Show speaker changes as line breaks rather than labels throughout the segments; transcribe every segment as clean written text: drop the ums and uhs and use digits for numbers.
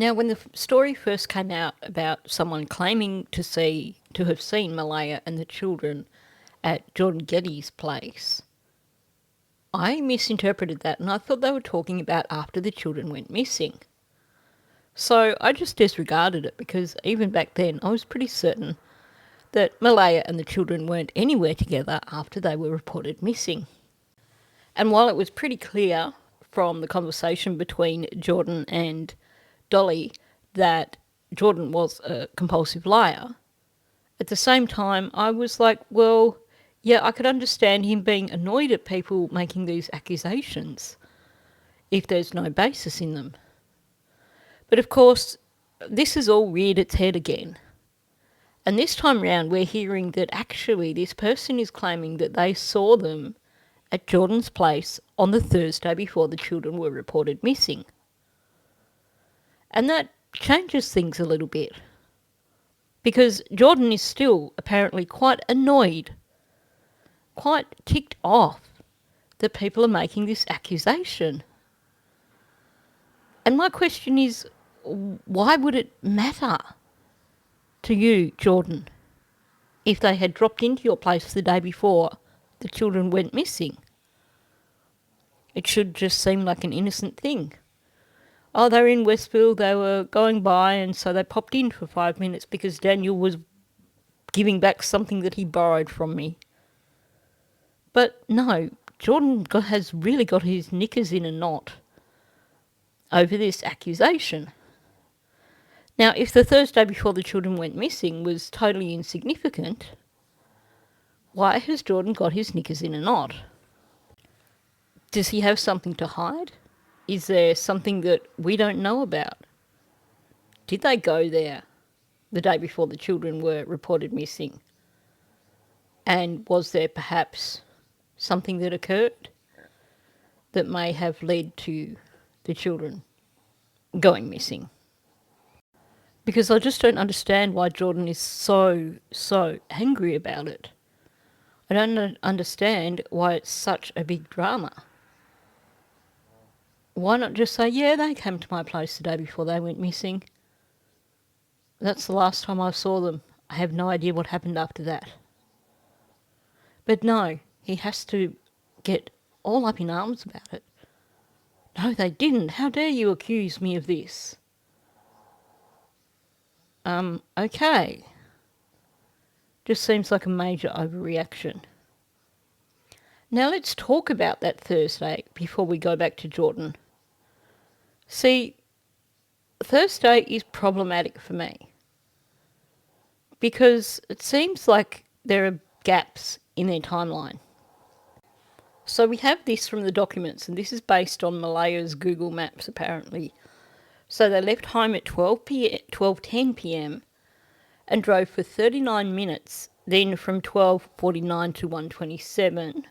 Now, when the story first came out about someone claiming to have seen Malaya and the children at Jordan Geddes' place, I misinterpreted that and I thought they were talking about after the children went missing. So I just disregarded it because even back then I was pretty certain that Malaya and the children weren't anywhere together after they were reported missing. And while it was pretty clear from the conversation between Jordan and Dolly that Jordan was a compulsive liar, at the same time I was like, well, yeah, I could understand him being annoyed at people making these accusations if there's no basis in them. But of course, this has all reared its head again. And this time round, we're hearing that actually this person is claiming that they saw them at Jordan's place on the Thursday before the children were reported missing. And that changes things a little bit. Because Jordan is still apparently quite annoyed, quite ticked off that people are making this accusation. And my question is, why would it matter to you, Jordan, if they had dropped into your place the day before the children went missing? It should just seem like an innocent thing. Oh, they were in Westville, they were going by, and so they popped in for 5 minutes because Daniel was giving back something that he borrowed from me. But no, Jordan has really got his knickers in a knot over this accusation. Now, if the Thursday before the children went missing was totally insignificant, why has Jordan got his knickers in a knot? Does he have something to hide? Is there something that we don't know about? Did they go there the day before the children were reported missing? And was there perhaps something that occurred that may have led to the children going missing? Because I just don't understand why Jordan is so angry about it. I don't understand why it's such a big drama. Why not just say, yeah, they came to my place the day before they went missing. That's the last time I saw them. I have no idea what happened after that. But no, he has to get all up in arms about it. No, they didn't. How dare you accuse me of this? Okay. Just seems like a major overreaction. Now let's talk about that Thursday before we go back to Jordan. See, Thursday is problematic for me because it seems like there are gaps in their timeline. So we have this from the documents, and this is based on Malaya's Google Maps apparently. So they left home at 12:10 p.m. and drove for 39 minutes. Then from 12:49 to 1:27,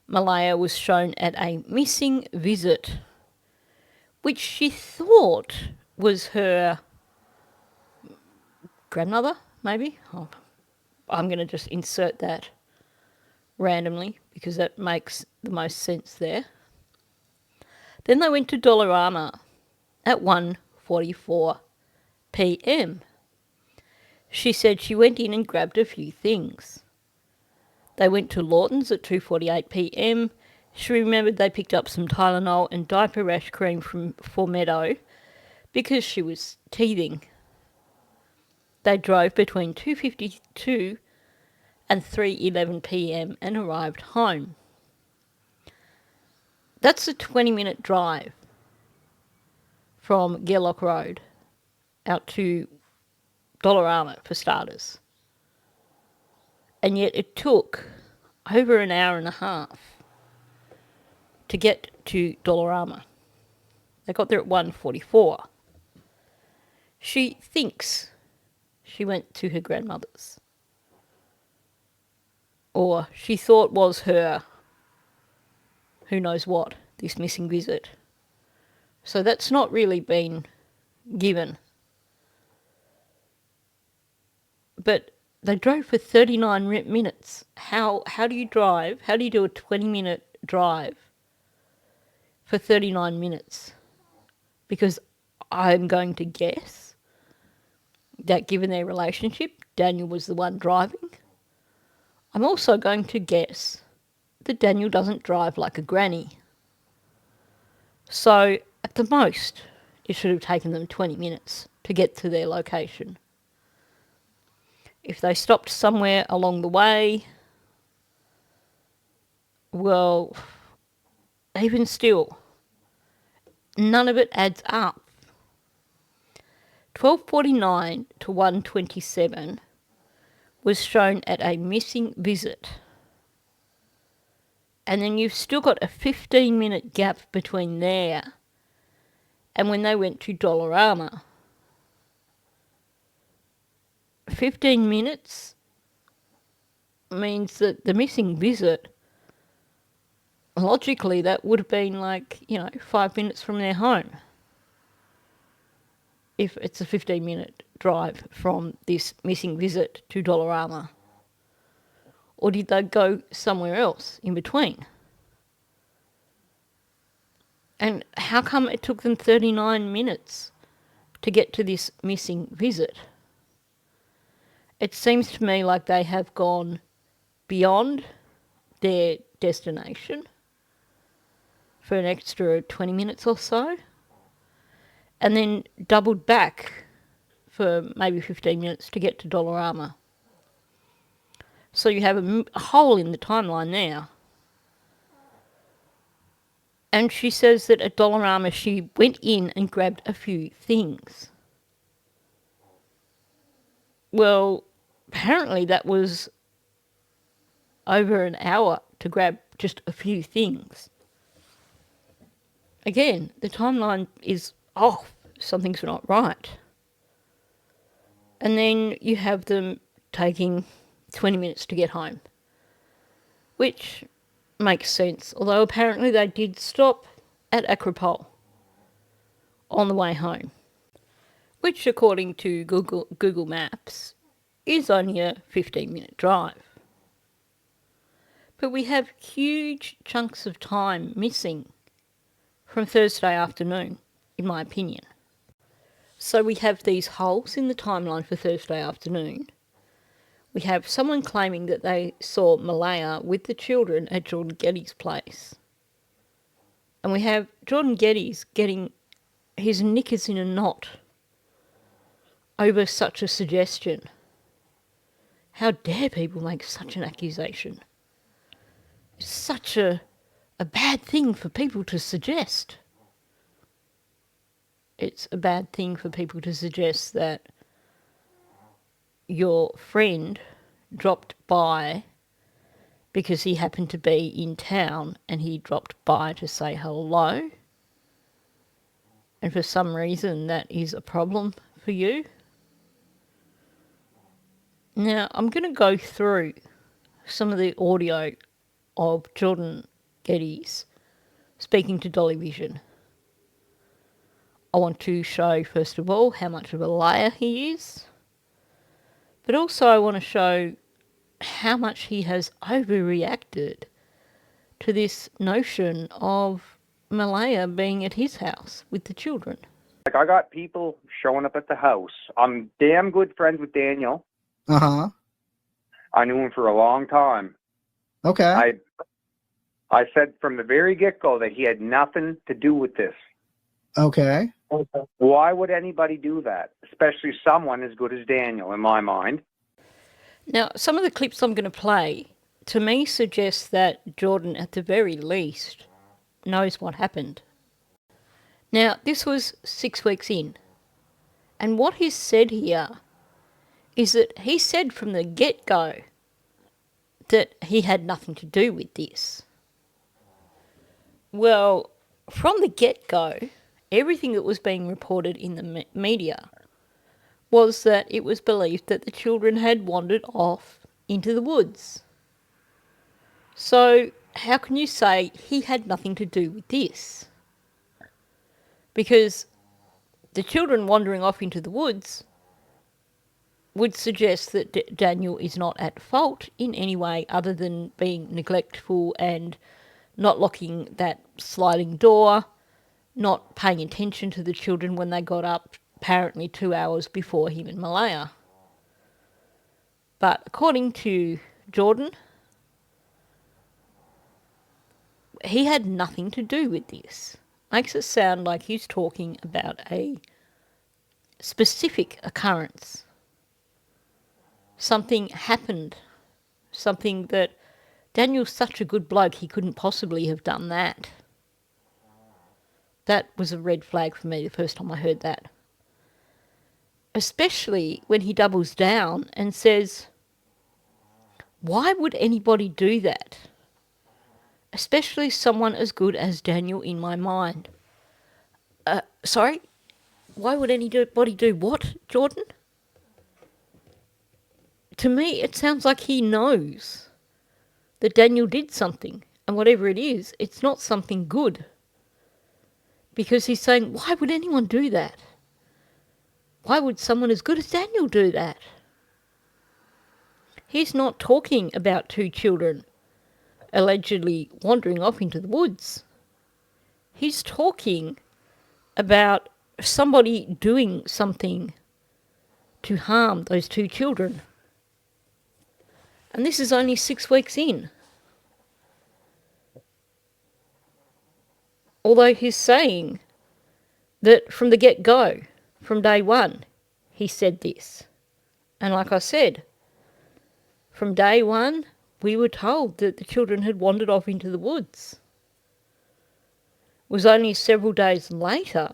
Malaya was shown at a missing visit, which she thought was her grandmother, maybe? Oh, I'm going to just insert that randomly because that makes the most sense there. Then they went to Dollarama at 1:44 p.m. She said she went in and grabbed a few things. They went to Lawton's at 2:48 p.m. She remembered they picked up some Tylenol and diaper rash cream from Meadow because she was teething. They drove between 2:52 and 3:11 p.m. and arrived home. That's a 20-minute drive from Gerlock Road out to Dollarama for starters. And yet it took over an hour and a half to get to Dollarama. They got there at 1:44. She thinks she went to her grandmother's. Or she thought was her, who knows what, this missing visit. So that's not really been given. But they drove for 39 minutes. How do you drive? How do you do a 20-minute drive for 39 minutes? Because I'm going to guess that given their relationship, Daniel was the one driving. I'm also going to guess that Daniel doesn't drive like a granny. So, at the most, it should have taken them 20 minutes to get to their location. If they stopped somewhere along the way, well, even still, none of it adds up. 12:49 to 1:27 was shown at a missing visit. And then you've still got a 15-minute gap between there and when they went to Dollarama. 15 minutes means that the missing visit, logically, that would have been 5 minutes from their home. If it's a 15-minute drive from this missing visit to Dollarama. Or did they go somewhere else in between? And how come it took them 39 minutes to get to this missing visit? It seems to me like they have gone beyond their destination for an extra 20 minutes or so, and then doubled back for maybe 15 minutes to get to Dollarama. So you have a hole in the timeline there. And she says that at Dollarama she went in and grabbed a few things. Well, apparently that was over an hour to grab just a few things. Again, the timeline is off. Something's not right. And then you have them taking 20 minutes to get home, which makes sense, although apparently they did stop at Acropole on the way home, which according to Google Maps is only a 15-minute drive. But we have huge chunks of time missing from Thursday afternoon, in my opinion. So we have these holes in the timeline for Thursday afternoon. We have someone claiming that they saw Malaya with the children at Jordan Geddes' place. And we have Jordan Geddes getting his knickers in a knot over such a suggestion. How dare people make such an accusation? It's such a bad thing for people to suggest. It's a bad thing for people to suggest that your friend dropped by because he happened to be in town and he dropped by to say hello. And for some reason that is a problem for you. Now, I'm going to go through some of the audio of Jordan Geddes speaking to Dolly Vision. I want to show, first of all, how much of a liar he is. But also I want to show how much he has overreacted to this notion of Malaya being at his house with the children.
Like, I got people showing up at the house. I'm damn good friends with Daniel.
Uh-huh.
I knew him for a long time.
Okay.
I said from the very get-go that he had nothing to do with this.
Okay.
Why would anybody do that? Especially someone as good as Daniel, in my mind.
Now, some of the clips I'm going to play, to me, suggest that Jordan, at the very least, knows what happened. Now, this was 6 weeks in. And what he's said here is that he said from the get-go that he had nothing to do with this. Well, from the get-go, everything that was being reported in the media was that it was believed that the children had wandered off into the woods. So how can you say he had nothing to do with this? Because the children wandering off into the woods would suggest that Daniel is not at fault in any way other than being neglectful and not locking that sliding door, not paying attention to the children when they got up apparently 2 hours before him and Malaya. But according to Jordan, he had nothing to do with this. Makes it sound like he's talking about a specific occurrence. Something happened. Something that Daniel's such a good bloke, he couldn't possibly have done that. That was a red flag for me the first time I heard that. Especially when he doubles down and says, why would anybody do that? Especially someone as good as Daniel in my mind. Sorry? Why would anybody do what, Jordan? To me, it sounds like he knows that Daniel did something, and whatever it is, it's not something good. Because he's saying, why would anyone do that? Why would someone as good as Daniel do that? He's not talking about two children allegedly wandering off into the woods. He's talking about somebody doing something to harm those two children. And this is only 6 weeks in. Although he's saying that from the get-go, from day one, he said this. And like I said, from day one, we were told that the children had wandered off into the woods. It was only several days later,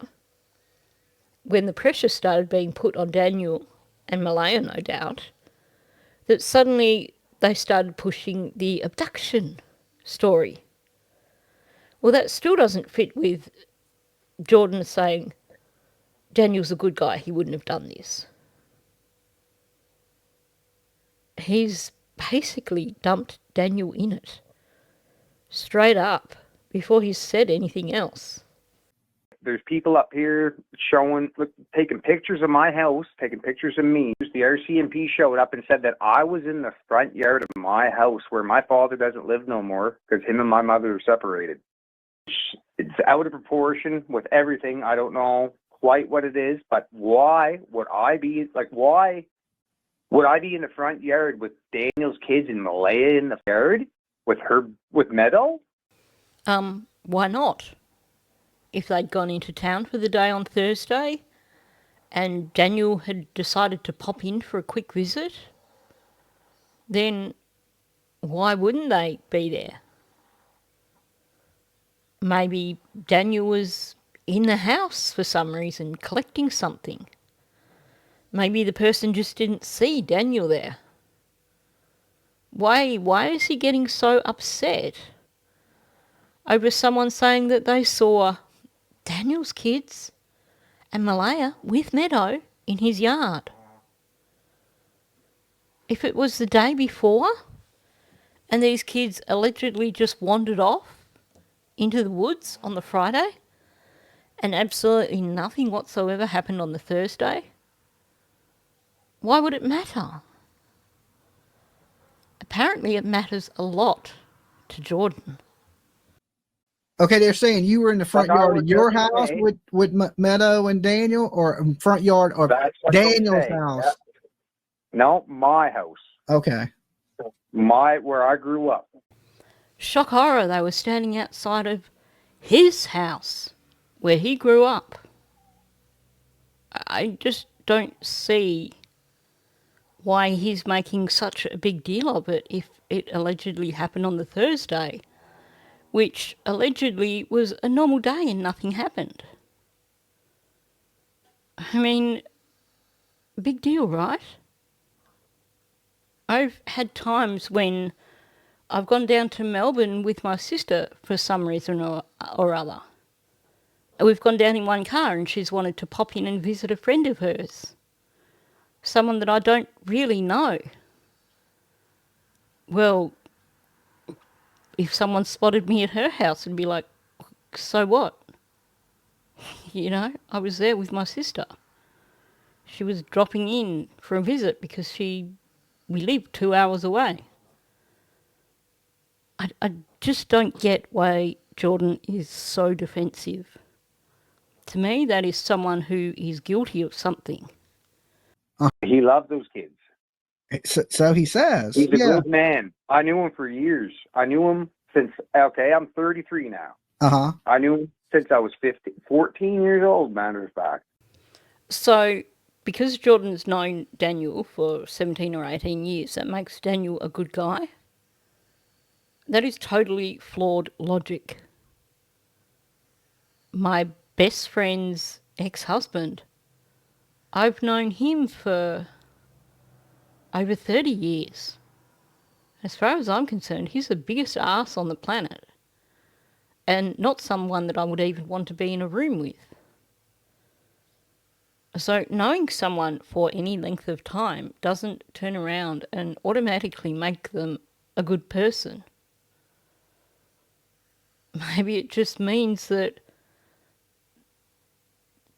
when the pressure started being put on Daniel and Malaya, no doubt, that suddenly they started pushing the abduction story. Well, that still doesn't fit with Jordan saying Daniel's a good guy, he wouldn't have done this. He's basically dumped Daniel in it, straight up, before he's said anything else.
There's people up here taking pictures of my house, taking pictures of me. The RCMP showed up and said that I was in the front yard of my house where my father doesn't live no more because him and my mother are separated. It's out of proportion with everything. I don't know quite what it is, but why would I be in the front yard with Daniel's kids and Malaya in the yard with Meadow?
Why not? If they'd gone into town for the day on Thursday and Daniel had decided to pop in for a quick visit, then why wouldn't they be there? Maybe Daniel was in the house for some reason, collecting something. Maybe the person just didn't see Daniel there. Why is he getting so upset over someone saying that they saw Daniel's kids and Malaya with Meadow in his yard? If it was the day before and these kids allegedly just wandered off into the woods on the Friday and absolutely nothing whatsoever happened on the Thursday, why would it matter? Apparently it matters a lot to Jordan.
Okay, they're saying you were in the front yard of your house with Meadow and Daniel, or front yard of Daniel's house?
Yeah. No, my house.
Okay.
Where I grew up.
Shock horror, they were standing outside of his house where he grew up. I just don't see why he's making such a big deal of it if it allegedly happened on the Thursday, which allegedly was a normal day and nothing happened. I mean, big deal, right? I've had times when I've gone down to Melbourne with my sister for some reason or other. We've gone down in one car and she's wanted to pop in and visit a friend of hers, someone that I don't really know. Well, if someone spotted me at her house and be like, so what? You know, I was there with my sister. She was dropping in for a visit because we live 2 hours away. I just don't get why Jordan is so defensive To me, that is someone who is guilty of something.
He loved those kids.
So he says.
He's a good man. I knew him for years. I knew him since, I'm 33 now.
Uh-huh.
I knew him since I was 14 years old, matter of fact.
So, because Jordan's known Daniel for 17 or 18 years, that makes Daniel a good guy? That is totally flawed logic. My best friend's ex-husband, I've known him for over 30 years. As far as I'm concerned, he's the biggest ass on the planet. And not someone that I would even want to be in a room with. So knowing someone for any length of time doesn't turn around and automatically make them a good person. Maybe it just means that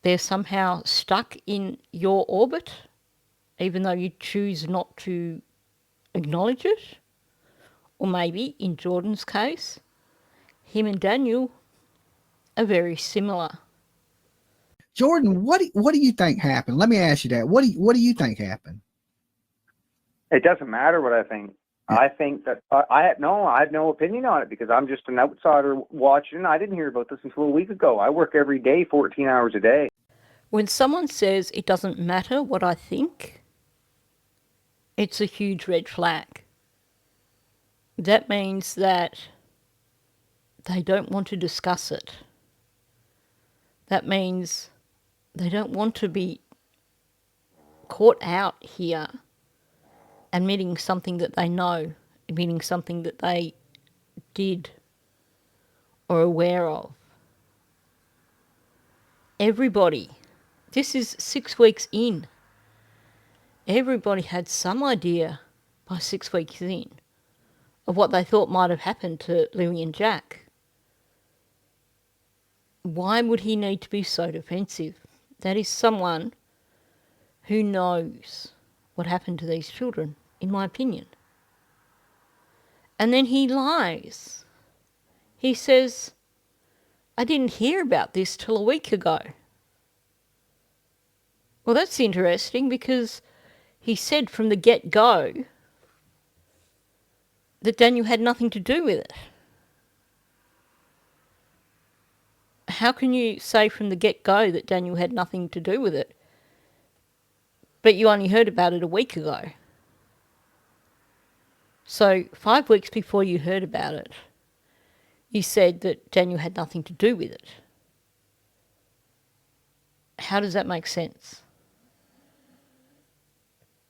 they're somehow stuck in your orbit, even though you choose not to acknowledge it. Or maybe, in Jordan's case, him and Daniel are very similar.
Jordan, what do you think happened? Let me ask you that. What do you think happened?
It doesn't matter what I think. Yeah. I think that I have no opinion on it because I'm just an outsider watching. I didn't hear about this until a week ago. I work every day, 14 hours a day.
When someone says it doesn't matter what I think, it's a huge red flag. That means that they don't want to discuss it. That means they don't want to be caught out here admitting something that they know, admitting something that they did or are aware of. Everybody, this is 6 weeks in, everybody had some idea by 6 weeks in of what they thought might have happened to Lily and Jack. Why would he need to be so defensive? That is someone who knows what happened to these children, in my opinion. And then he lies. He says, I didn't hear about this till a week ago. Well, that's interesting because he said from the get-go that Daniel had nothing to do with it. How can you say from the get-go that Daniel had nothing to do with it, but you only heard about it a week ago? So 5 weeks before you heard about it, you said that Daniel had nothing to do with it. How does that make sense?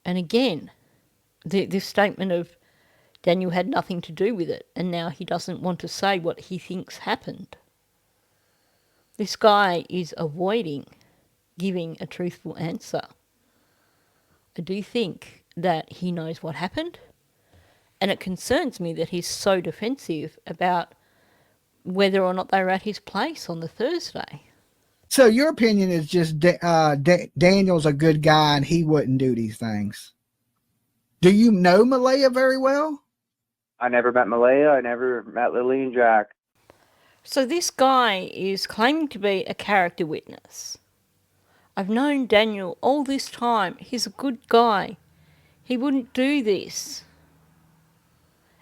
And again, this statement of Daniel had nothing to do with it and now he doesn't want to say what he thinks happened. This guy is avoiding giving a truthful answer. I do think that he knows what happened, and it concerns me that he's so defensive about whether or not they were at his place on the Thursday.
So your opinion is just Daniel's a good guy and he wouldn't do these things. Do you know Malaya very well?
I never met Malaya. I never met Lily and Jack.
So this guy is claiming to be a character witness. I've known Daniel all this time. He's a good guy. He wouldn't do this.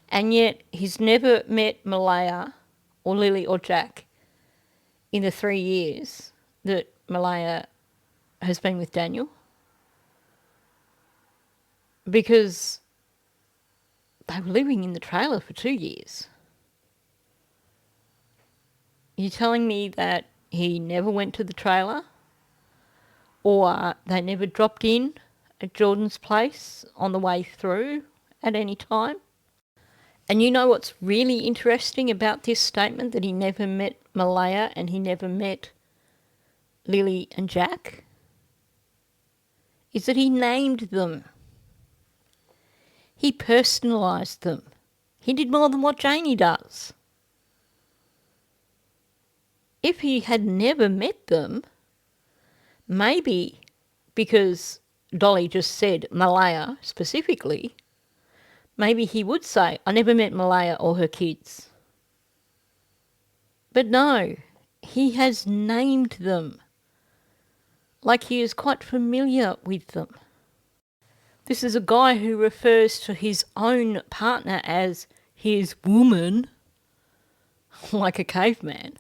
And yet he's never met Malaya or Lily or Jack in the 3 years that Malaya has been with Daniel. Because they were living in the trailer for 2 years. You're telling me that he never went to the trailer? Or they never dropped in at Jordan's place on the way through at any time? And you know what's really interesting about this statement, that he never met Malaya and he never met Lily and Jack? Is that he named them. He personalised them. He did more than what Janie does. If he had never met them, maybe because Dolly just said Malaya specifically, maybe he would say, I never met Malaya or her kids. But no, he has named them. like he is quite familiar with them. This is a guy who refers to his own partner as his woman, like a caveman.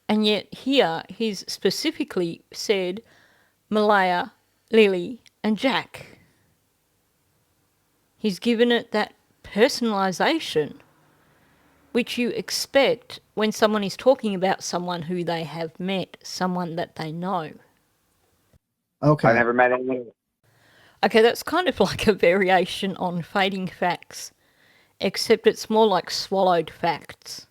And yet here he's specifically said Malaya, Lily and Jack. He's given it that personalisation which you expect when someone is talking about someone who they have met, someone that they know.
Okay. I never met anyone.
Okay, that's kind of like a variation on fading facts, except it's more like swallowed facts.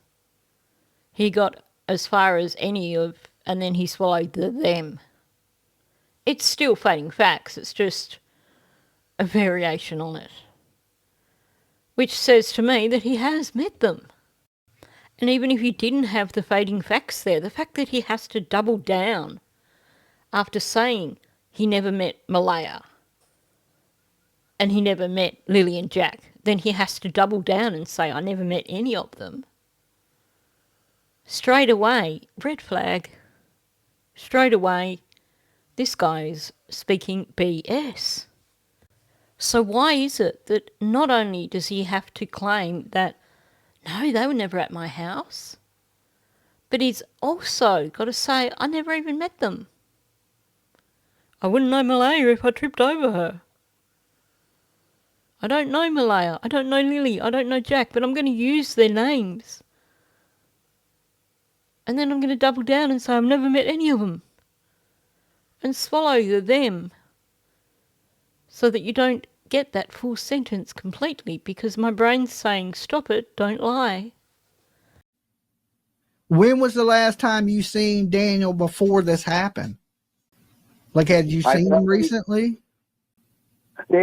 He got as far as any of, and then he swallowed the them. It's still fading facts, it's just a variation on it. Which says to me that he has met them. And even if he didn't have the fading facts there, the fact that he has to double down after saying he never met Malaya and he never met Lily and Jack, then he has to double down and say, I never met any of them. Straight away, red flag. Straight away, this guy is speaking BS. So why is it that not only does he have to claim that, no, they were never at my house, but he's also got to say, I never even met them. I wouldn't know Malaya if I tripped over her. I don't know Malaya, I don't know Lily, I don't know Jack, but I'm going to use their names. And then I'm going to double down and say I've never met any of them. And swallow the them. So that you don't get that full sentence completely, because my brain's saying, stop it, don't lie.
When was the last time you seen Daniel before this happened? Like, had you seen him recently?
I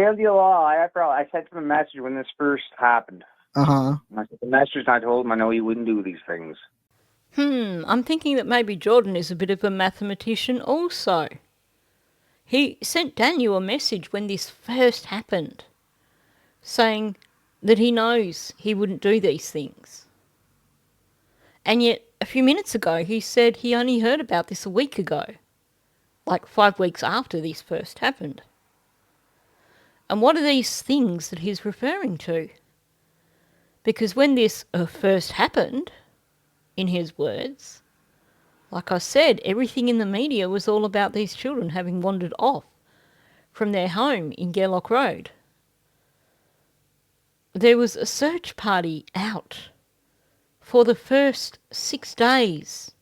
sent him a message when this first happened.
Uh-huh.
I sent the message and I told him I know he wouldn't do these things.
I'm thinking that maybe Jordan is a bit of a mathematician also. He sent Daniel a message when this first happened, saying that he knows he wouldn't do these things. And yet, a few minutes ago, he said he only heard about this a week ago, like 5 weeks after this first happened. And what are these things that he's referring to? Because when this first happened, in his words, like I said, everything in the media was all about these children having wandered off from their home in Gerlock Road. There was a search party out for the first 6 days,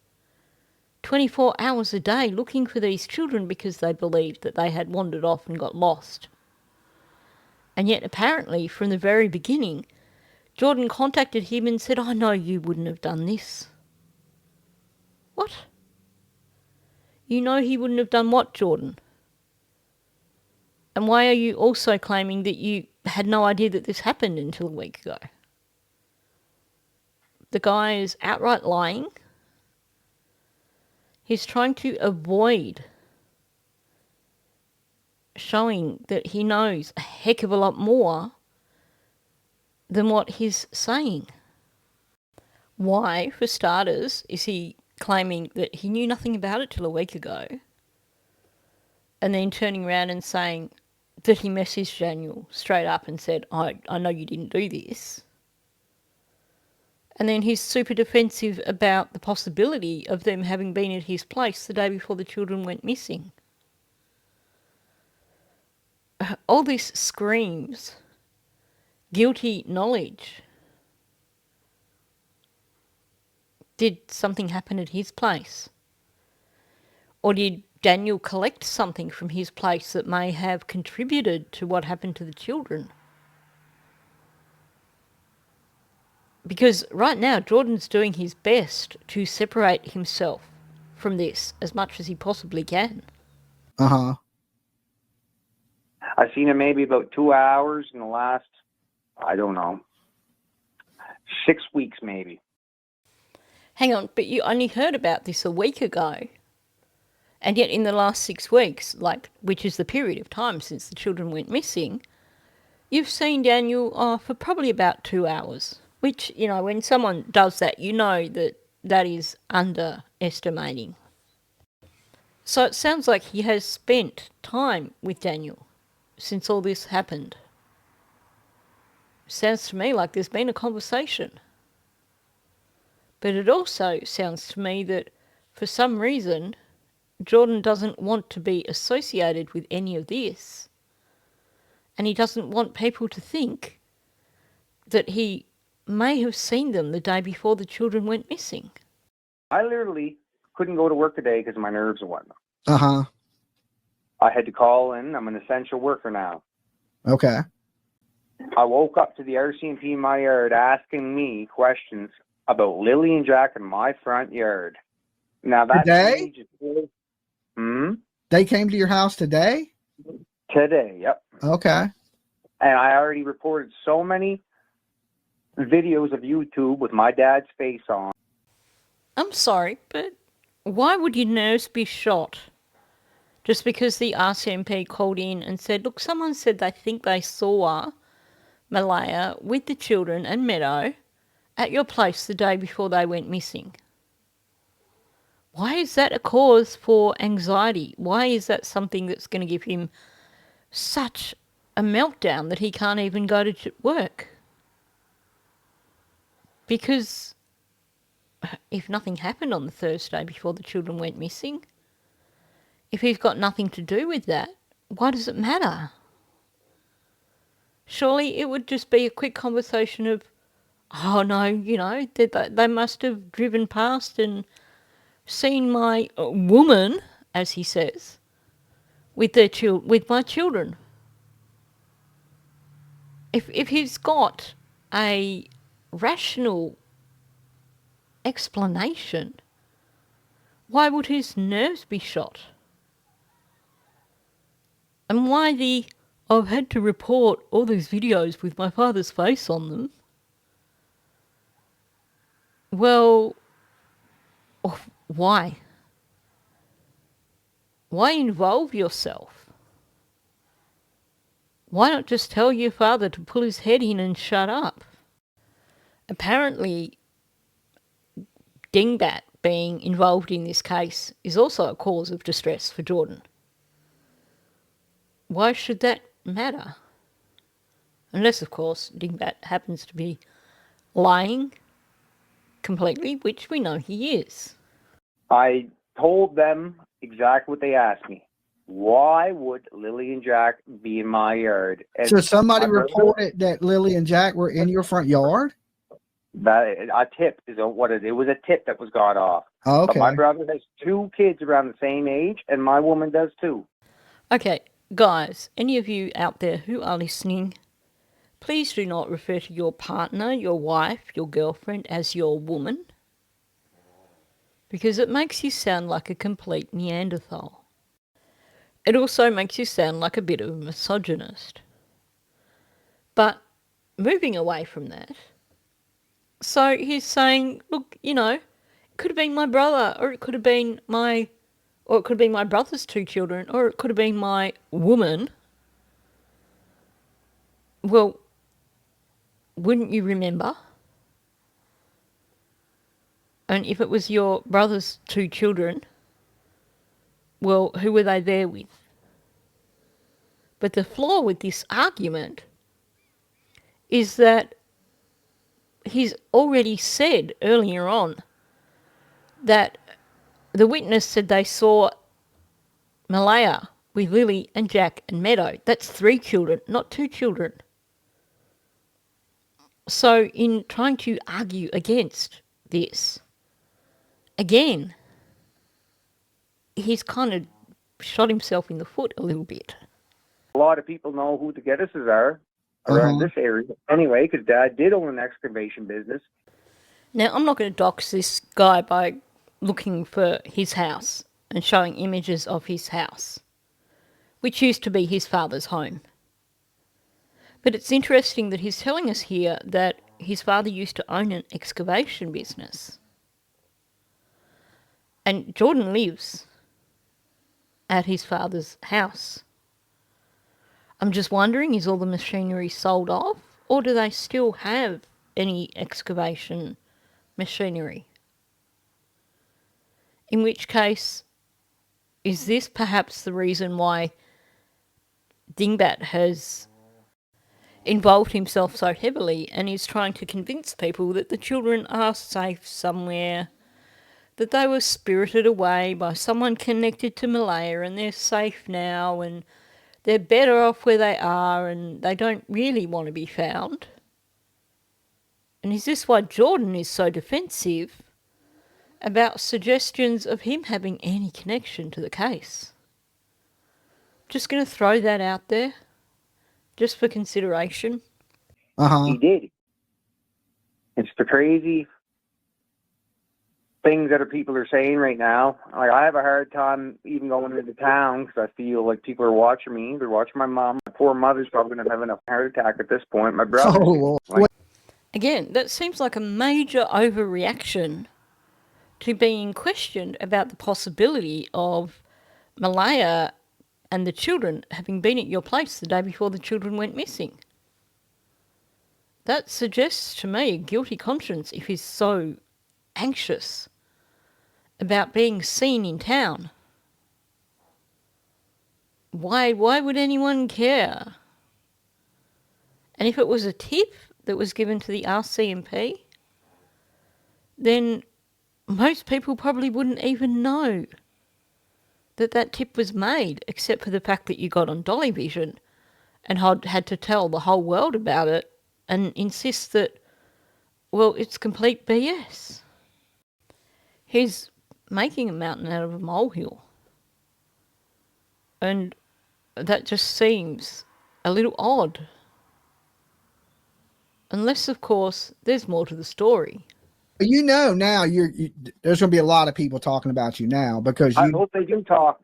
24 hours a day, looking for these children because they believed that they had wandered off and got lost. And yet apparently from the very beginning, Jordan contacted him and said, I know you wouldn't have done this. What? You know he wouldn't have done what, Jordan? And why are you also claiming that you had no idea that this happened until a week ago? The guy is outright lying. He's trying to avoid showing that he knows a heck of a lot more than what he's saying. Why, for starters, is he claiming that he knew nothing about it till a week ago, and then turning around and saying that he messaged Daniel straight up and said, I know you didn't do this. And then he's super defensive about the possibility of them having been at his place the day before the children went missing. All this screams guilty knowledge. Did something happen at his place? Or did Daniel collect something from his place that may have contributed to what happened to the children? Because right now, Jordan's doing his best to separate himself from this as much as he possibly can.
Uh-huh.
I've seen him maybe about 2 hours in the last, I don't know, 6 weeks maybe.
Hang on, but you only heard about this a week ago. And yet in the last 6 weeks, which is the period of time since the children went missing, you've seen Daniel for probably about 2 hours. Which, when someone does that, you know that is underestimating. So it sounds like he has spent time with Daniel since all this happened. Sounds to me like there's been a conversation. But it also sounds to me that for some reason Jordan doesn't want to be associated with any of this. And he doesn't want people to think that he may have seen them the day before the children went missing.
I literally couldn't go to work today because of my nerves and whatnot.
Uh-huh.
I had to call in. I'm an essential worker now.
Okay.
I woke up to the RCMP in my yard asking me questions about Lily and Jack in my front yard. Now that
today? They came to your house today?
Today, yep.
Okay.
And I already reported so many videos of YouTube with my dad's face on.
I'm sorry, but why would your nerves be shot? Just because the RCMP called in and said, look, someone said they think they saw Malaya with the children and Meadow at your place the day before they went missing. Why is that a cause for anxiety? Why is that something that's going to give him such a meltdown that he can't even go to work? Because if nothing happened on the Thursday before the children went missing, if he's got nothing to do with that, why does it matter? Surely it would just be a quick conversation of, oh no, you know, they must have driven past and seen my woman, as he says, with my children. If he's got a rational explanation, why would his nerves be shot? And why I've had to report all these videos with my father's face on them? Well, why? Why involve yourself? Why not just tell your father to pull his head in and shut up? Apparently, Dingbat being involved in this case is also a cause of distress for Jordan. Why should that matter? Unless, of course, Dingbat happens to be lying completely, which we know he is.
I told them exactly what they asked me. Why would Lily and Jack be in my yard? And
so somebody reported that Lily and Jack were in your front yard?
A tip is what it was. A tip that was got off.
Oh, okay.
But my brother has 2 kids around the same age, and my woman does too.
Okay, guys, any of you out there who are listening, please do not refer to your partner, your wife, your girlfriend as your woman, because it makes you sound like a complete Neanderthal. It also makes you sound like a bit of a misogynist. But moving away from that, so he's saying, look, you know, it could have been my brother, or it could have been my brother's 2 children, or it could have been my woman. Well, wouldn't you remember? And if it was your brother's 2 children, well, who were they there with? But the flaw with this argument is that he's already said earlier on that the witness said they saw Malaya with Lily and Jack and Meadow. That's 3 children, not 2 children. So in trying to argue against this, again, he's kind of shot himself in the foot a little bit.
A lot of people know who the Geddeses are around this area anyway, because Dad did own an excavation business.
Now, I'm not going to dox this guy by looking for his house and showing images of his house, which used to be his father's home. But it's interesting that he's telling us here that his father used to own an excavation business. And Jordan lives at his father's house. I'm just wondering, is all the machinery sold off, or do they still have any excavation machinery? In which case, is this perhaps the reason why Dingbat has involved himself so heavily and is trying to convince people that the children are safe somewhere, that they were spirited away by someone connected to Malaya and they're safe now and they're better off where they are and they don't really want to be found? And is this why Jordan is so defensive about suggestions of him having any connection to the case? Just going to throw that out there, just for consideration.
He did. It's the crazy things that people are saying right now. Like, I have a hard time even going into town because I feel like people are watching me. They're watching my mom. My poor mother's probably going to have a heart attack at this point. My brother.
Again, that seems like a major overreaction to being questioned about the possibility of Malaya and the children having been at your place the day before the children went missing. That suggests to me a guilty conscience if he's so anxious about being seen in town. Why would anyone care? And if it was a tip that was given to the RCMP, then most people probably wouldn't even know that tip was made, except for the fact that you got on Dolly Vision and had to tell the whole world about it and insist that, well, it's complete BS. He's making a mountain out of a molehill. And that just seems a little odd. Unless, of course, there's more to the story.
You know, now there's going to be a lot of people talking about you now because
I hope they do talk.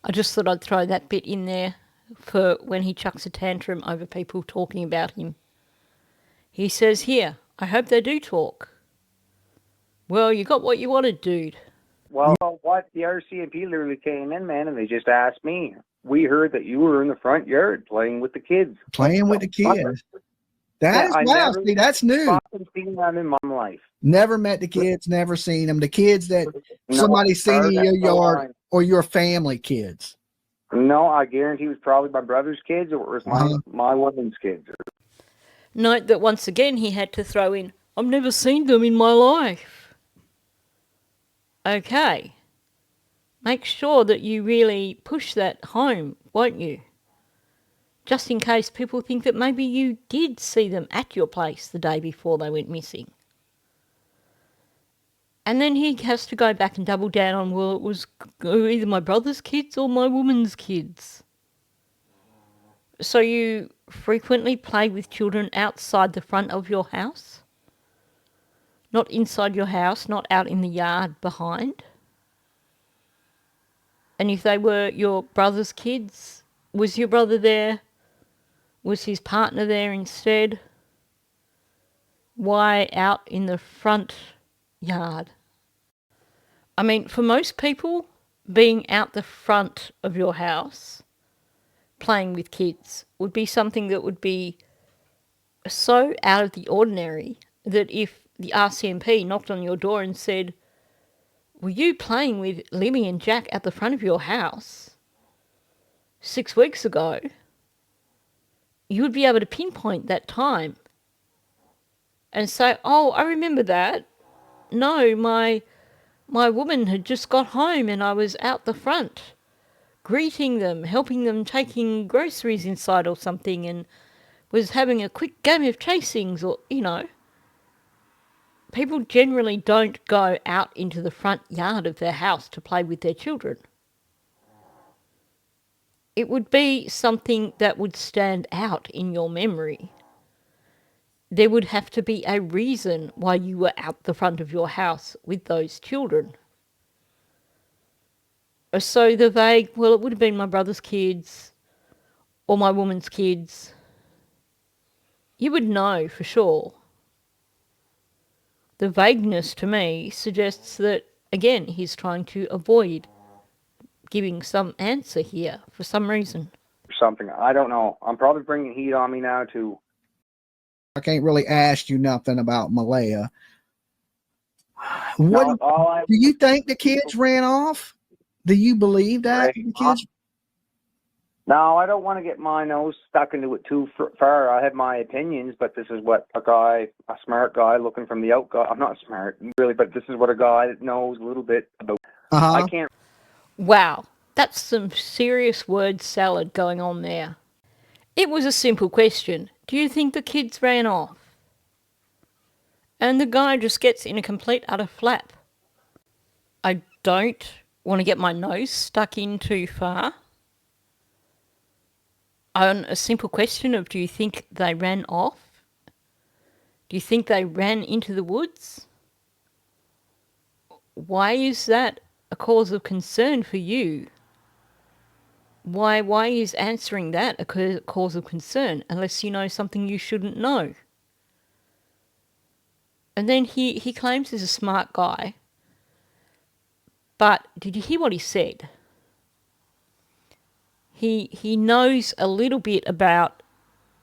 I just thought I'd throw that bit in there for when he chucks a tantrum over people talking about him. He says here, I hope they do talk. Well, you got what you wanted, dude.
Well, what? The RCMP literally came in, man, and they just asked me. We heard that you were in the front yard playing with the kids.
Playing with the kids. That is wow. See, that's new.
I've seen them in my life.
Never met the kids, never seen them. The kids that somebody's seen in your yard or your family kids.
No, I guarantee it was probably my brother's kids or it was my woman's kids.
Note that once again he had to throw in, I've never seen them in my life. Okay. Make sure that you really push that home, won't you? Just in case people think that maybe you did see them at your place the day before they went missing. And then he has to go back and double down on, well, it was either my brother's kids or my woman's kids. So you frequently play with children outside the front of your house? Not inside your house, not out in the yard behind? And if they were your brother's kids, was your brother there? Was his partner there instead? Why out in the front yard? I mean, for most people, being out the front of your house, playing with kids, would be something that would be so out of the ordinary that if the RCMP knocked on your door and said, were you playing with Lily and Jack at the front of your house 6 weeks ago? You would be able to pinpoint that time and say, oh, I remember that. No, my woman had just got home and I was out the front greeting them, helping them taking groceries inside or something, and was having a quick game of chasings or, you know. People generally don't go out into the front yard of their house to play with their children. It would be something that would stand out in your memory. There would have to be a reason why you were out the front of your house with those children. So the vague, well, it would have been my brother's kids or my woman's kids. You would know for sure. The vagueness to me suggests that, again, he's trying to avoid giving some answer here for some reason.
Something. I don't know. I'm probably bringing heat on me now too.
I can't really ask you nothing about Malaya. What do you think the kids ran off? Do you believe that
Right.
the kids?
No, I don't want to get my nose stuck into it too far. I have my opinions, but this is what a smart guy looking from the outside, I'm not smart really, but this is what a guy that knows a little bit about. I can't.
Wow, that's some serious word salad going on there. It was a simple question. Do you think the kids ran off? And the guy just gets in a complete utter flap. I don't want to get my nose stuck in too far. On a simple question of do you think they ran off? Do you think they ran into the woods? Why is that a cause of concern for you? Why is answering that a cause of concern unless you know something you shouldn't know? And then he claims he's a smart guy. But did you hear what he said? He knows a little bit about,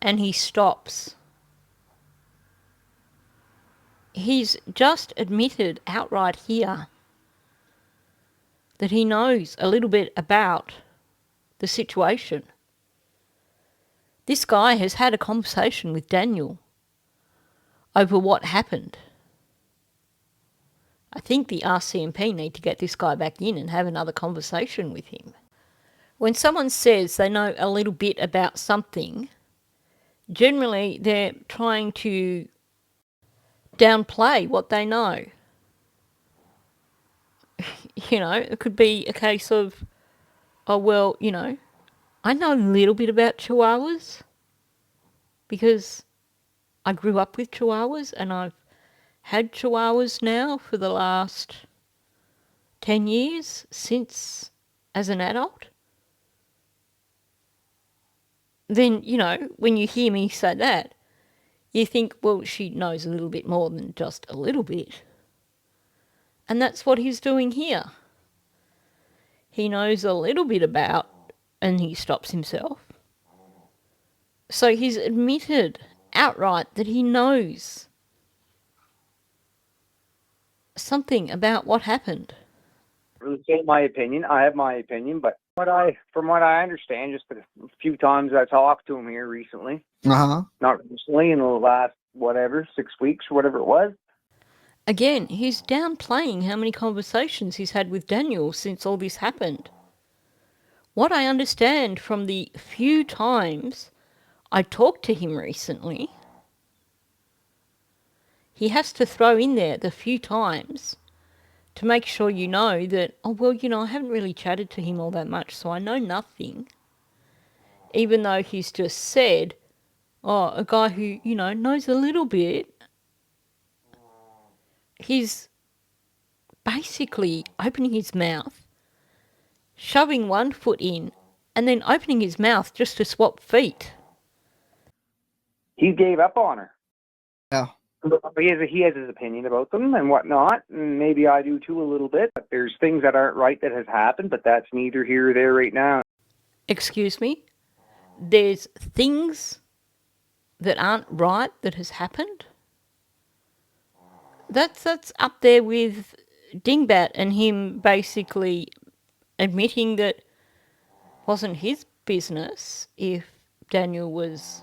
and he stops. He's just admitted outright here that he knows a little bit about the situation. This guy has had a conversation with Daniel over what happened. I think the RCMP need to get this guy back in and have another conversation with him. When someone says they know a little bit about something, generally they're trying to downplay what they know. It could be a case of, oh, well, I know a little bit about chihuahuas because I grew up with chihuahuas and I've had chihuahuas now for the last 10 years since as an adult. Then, when you hear me say that, you think, well, she knows a little bit more than just a little bit. And that's what he's doing here. He knows a little bit about, and he stops himself. So he's admitted outright that he knows something about what happened.
Really say my opinion. I have my opinion, but from what I understand, just a few times I talked to him here recently. Not recently, in the last 6 weeks or whatever it was.
Again, he's downplaying how many conversations he's had with Daniel since all this happened. What I understand from the few times I talked to him recently, he has to throw in there the few times to make sure you know that, oh, well, I haven't really chatted to him all that much, so I know nothing. Even though he's just said, oh, a guy who, knows a little bit. He's basically opening his mouth, shoving one foot in, and then opening his mouth just to swap feet.
He gave up on her.
Yeah.
He has his opinion about them and whatnot, and maybe I do too a little bit. But there's things that aren't right that has happened, but that's neither here or there right now.
Excuse me? There's things that aren't right that has happened? That's up there with Dingbat and him basically admitting that it wasn't his business if Daniel was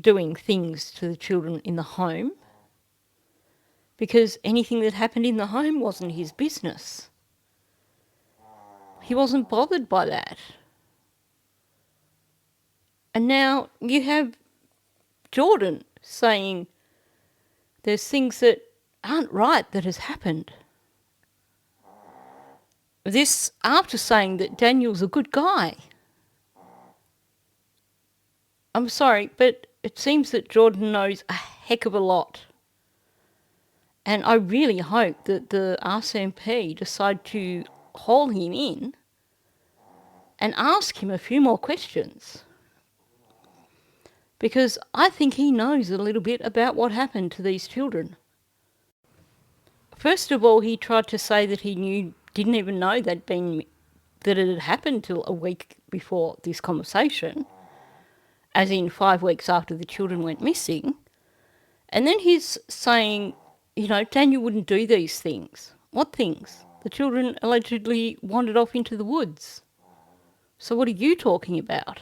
doing things to the children in the home, because anything that happened in the home wasn't his business. He wasn't bothered by that. And now you have Jordan saying there's things that aren't right that has happened. This after saying that Daniel's a good guy. I'm sorry, but it seems that Jordan knows a heck of a lot. And I really hope that the RCMP decide to haul him in and ask him a few more questions. Because I think he knows a little bit about what happened to these children. First of all, he tried to say that he didn't even know that it had happened till a week before this conversation, as in 5 weeks after the children went missing. And then he's saying, Daniel wouldn't do these things. What things? The children allegedly wandered off into the woods. So what are you talking about?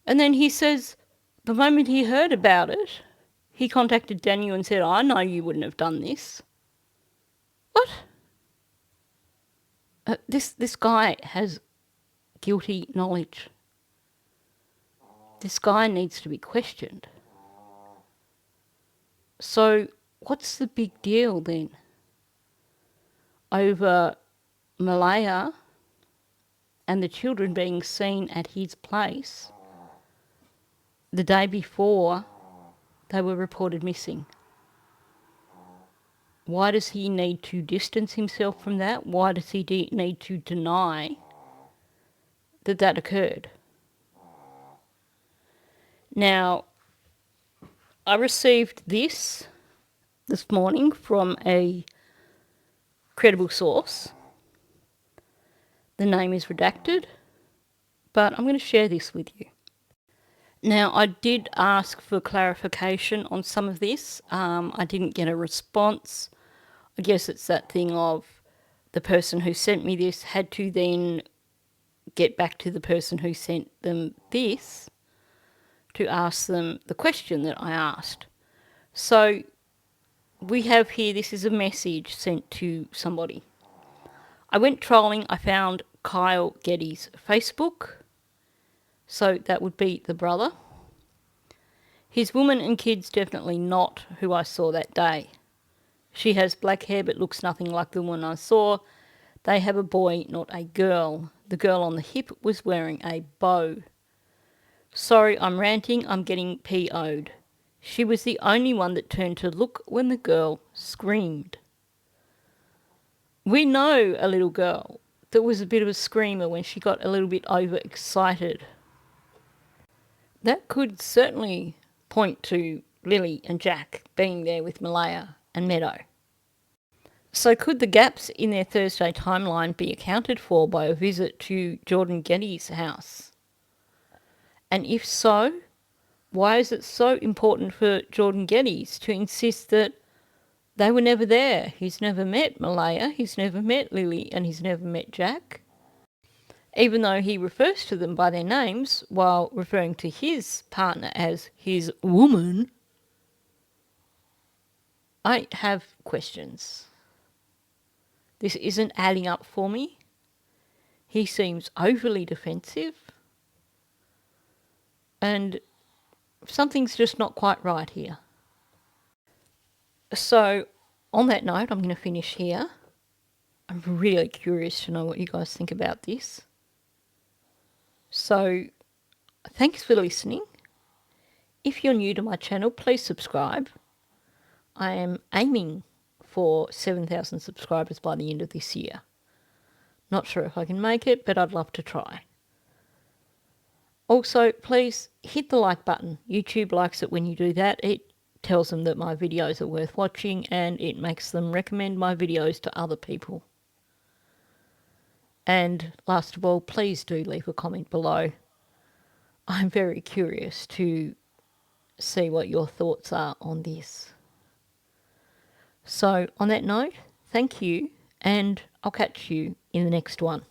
And then he says the moment he heard about it, he contacted Daniel and said, I know you wouldn't have done this. What? This guy has guilty knowledge. This guy needs to be questioned. So what's the big deal then over Malaya and the children being seen at his place the day before they were reported missing? Why does he need to distance himself from that? Why does he need to deny that that occurred? Now, I received this morning from a credible source. The name is redacted, but I'm going to share this with you. Now, I did ask for clarification on some of this. I didn't get a response. I guess it's that thing of the person who sent me this had to then get back to the person who sent them this to ask them the question that I asked. So we have here, this is a message sent to somebody. I went trolling, I found Kyle Geddes' Facebook. So that would be the brother. His woman and kids definitely not who I saw that day. She has black hair but looks nothing like the one I saw. They have a boy, not a girl. The girl on the hip was wearing a bow. Sorry, I'm ranting, I'm getting PO'd. She was the only one that turned to look when the girl screamed. We know a little girl that was a bit of a screamer when she got a little bit overexcited. That could certainly point to Lily and Jack being there with Malaya and Meadow. So could the gaps in their Thursday timeline be accounted for by a visit to Jordan Geddes' house? And if so, why is it so important for Jordan Geddes to insist that they were never there? He's never met Malaya, he's never met Lily, and he's never met Jack. Even though he refers to them by their names while referring to his partner as his woman, I have questions. This isn't adding up for me. He seems overly defensive. And something's just not quite right here. So, on that note, I'm going to finish here. I'm really curious to know what you guys think about this. So, thanks for listening. If you're new to my channel, please subscribe. I am aiming for 7,000 subscribers by the end of this year. Not sure if I can make it, but I'd love to try. Also, please hit the like button. YouTube likes it when you do that. It tells them that my videos are worth watching and it makes them recommend my videos to other people. And last of all, please do leave a comment below. I'm very curious to see what your thoughts are on this. So, on that note, thank you, and I'll catch you in the next one.